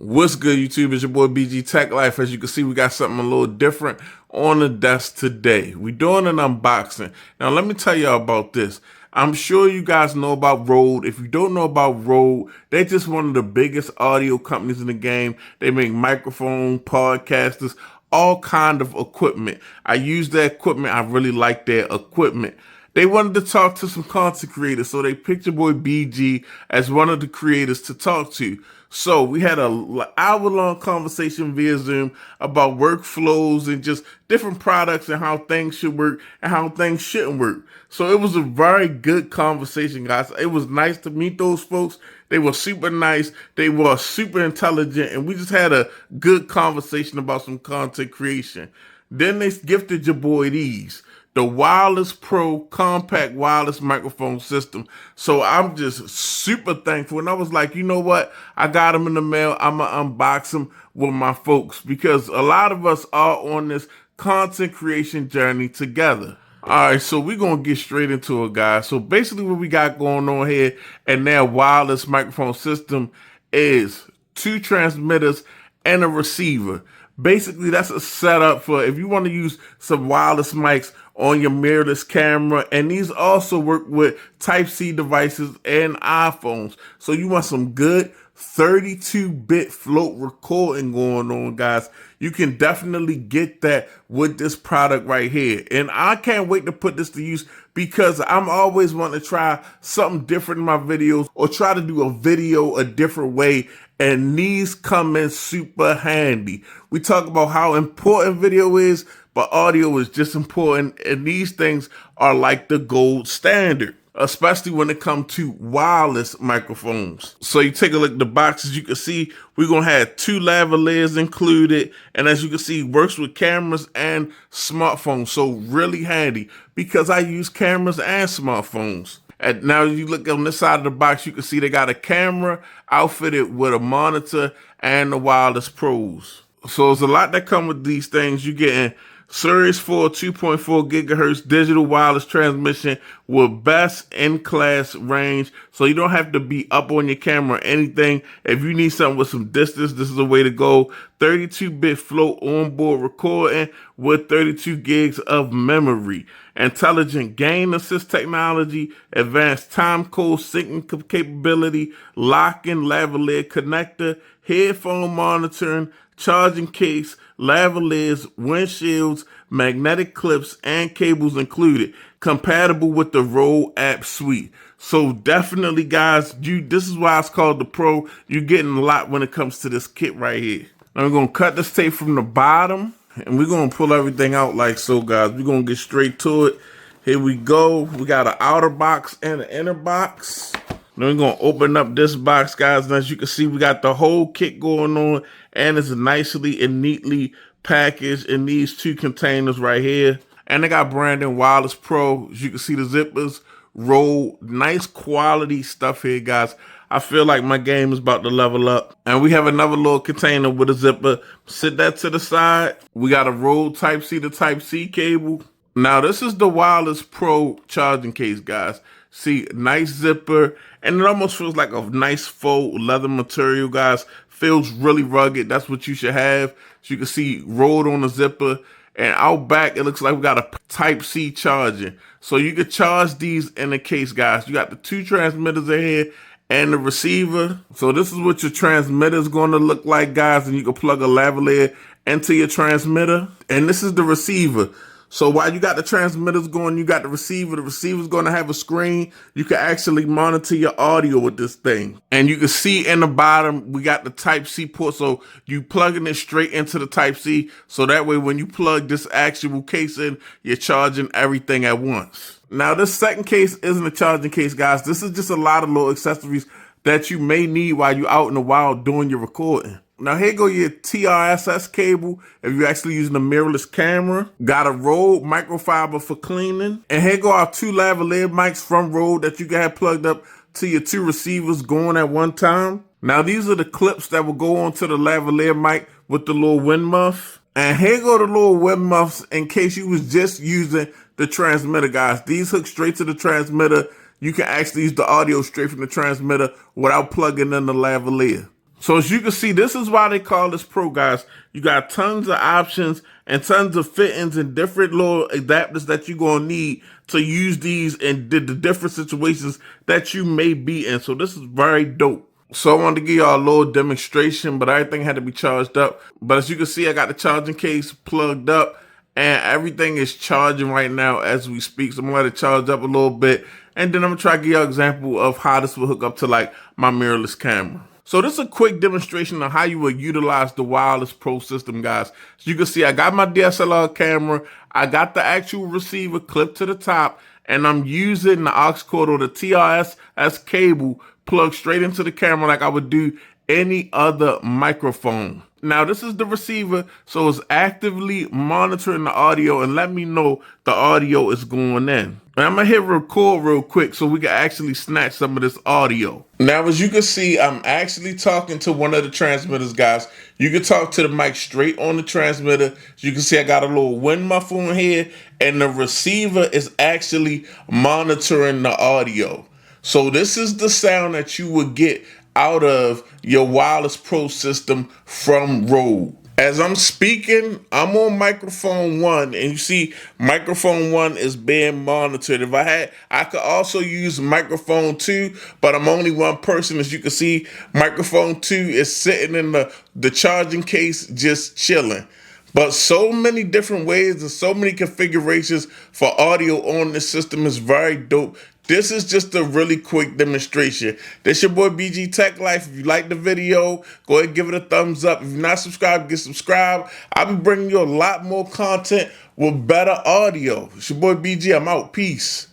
What's good, YouTube? It's your boy BG Tech Life. As you can see, we got something a little different on the desk today. We're doing an unboxing. Now, let me tell y'all about this. I'm sure you guys know about Rode. If you don't know about Rode, they're just one of the biggest audio companies in the game. They make microphone, podcasters, all kind of equipment. I use their equipment. I really like their equipment. They wanted to talk to some content creators, so they picked your boy BG as one of the creators to talk to. So we had an hour-long conversation via Zoom about workflows and just different products and how things should work and how things shouldn't work. So it was a very good conversation, guys. It was nice to meet those folks. They were super nice. They were super intelligent, and we just had a good conversation about some content creation. Then they gifted your boy these. The Wireless Pro compact wireless microphone system. So I'm just super thankful. And I was like, you know what? I got them in the mail. I'm going to unbox them with my folks because a lot of us are on this content creation journey together. All right, so we're going to get straight into it, guys. So basically what we got going on here and their wireless microphone system is 2 transmitters and a receiver. Basically, that's a setup for if you want to use some wireless mics on your mirrorless camera. And these also work with Type-C devices and iPhones. So you want some good 32-bit float recording going on, guys. You can definitely get that with this product right here. And I can't wait to put this to use because I'm always wanting to try something different in my videos or try to do a video a different way. And these come in super handy. We talk about how important video is, but audio is just important. And these things are like the gold standard, especially when it comes to wireless microphones. So you take a look at the boxes, you can see we're going to have 2 lavaliers included. And as you can see, it works with cameras and smartphones. So really handy because I use cameras and smartphones. And now you look on this side of the box, you can see they got a camera outfitted with a monitor and the Wireless Pros. So there's a lot that come with these things. You're getting Series 4 2.4 gigahertz digital wireless transmission with best in-class range. So you don't have to be up on your camera or anything. If you need something with some distance, this is the way to go. 32-bit float onboard recording with 32 gigs of memory. Intelligent gain assist technology, advanced time code syncing capability, lock-in lavalier connector, headphone monitoring, charging case, lavaliers, windshields, magnetic clips, and cables included. Compatible with the Rode app suite. So definitely, guys, this is why it's called the Pro. You're getting a lot when it comes to this kit right here. Now we're going to cut this tape from the bottom, and we're going to pull everything out like so, guys. We're going to get straight to it. Here we go. We got an outer box and an inner box. Then we're going to open up this box, guys. And as you can see, we got the whole kit going on. And it's nicely and neatly packaged in these 2 containers right here. And they got branded Wireless Pro. As you can see, the zippers, Rode. Nice quality stuff here, guys. I feel like my game is about to level up. And we have another little container with a zipper. Sit that to the side. We got a Rode Type-C to Type-C cable. Now, this is the Wireless Pro charging case, guys. See, nice zipper. And it almost feels like a nice faux leather material, guys. Feels really rugged. That's what you should have. So you can see Rode on the zipper. And out back, it looks like we got a Type-C charging. So you can charge these in the case, guys. You got the 2 transmitters in here and the receiver. So this is what your transmitter is going to look like, guys. And you can plug a lavalier into your transmitter. And this is the receiver. So while you got the transmitters going, you got the receiver. The receiver's going to have a screen. You can actually monitor your audio with this thing. And you can see in the bottom, we got the Type-C port. So you plugging it straight into the Type-C. So that way, when you plug this actual case in, you're charging everything at once. Now, this second case isn't a charging case, guys. This is just a lot of little accessories that you may need while you're out in the wild doing your recording. Now here go your TRSS cable if you're actually using a mirrorless camera. Got a Rode microfiber for cleaning. And here go our 2 lavalier mics from Rode that you can have plugged up to your 2 receivers going at one time. Now these are the clips that will go onto the lavalier mic with the little wind muff. And here go the little wind muffs in case you was just using the transmitter, guys. These hook straight to the transmitter. You can actually use the audio straight from the transmitter without plugging in the lavalier. So as you can see, this is why they call this Pro, guys. You got tons of options and tons of fittings and different little adapters that you're going to need to use these in the different situations that you may be in. So this is very dope. So I wanted to give y'all a little demonstration, but everything had to be charged up. But as you can see, I got the charging case plugged up and everything is charging right now as we speak. So I'm gonna let it charge up a little bit. And then I'm gonna try to give you an example of how this will hook up to like my mirrorless camera. So this is a quick demonstration of how you would utilize the Wireless Pro system, guys. So you can see I got my DSLR camera, I got the actual receiver clipped to the top, and I'm using the aux cord or the TRS cable plugged straight into the camera like I would do any other microphone. Now this is the receiver, so it's actively monitoring the audio and let me know the audio is going in. And I'm gonna hit record real quick so we can actually snatch some of this audio. Now as you can see, I'm actually talking to one of the transmitters, guys. You can talk to the mic straight on the transmitter. As you can see, I got a little wind muffle in here and the receiver is actually monitoring the audio. So this is the sound that you would get out of your Wireless Pro system from Rode. As I'm speaking, I'm on microphone 1, and you see microphone 1 is being monitored. If I could also use microphone 2, but I'm only one person. As you can see, microphone 2 is sitting in the charging case just chilling. But so many different ways and so many configurations for audio on this system is very dope. This is just a really quick demonstration. This your boy BG Tech Life. If you like the video, go ahead and give it a thumbs up. If you're not subscribed, get subscribed. I'll be bringing you a lot more content with better audio. It's your boy BG. I'm out. Peace.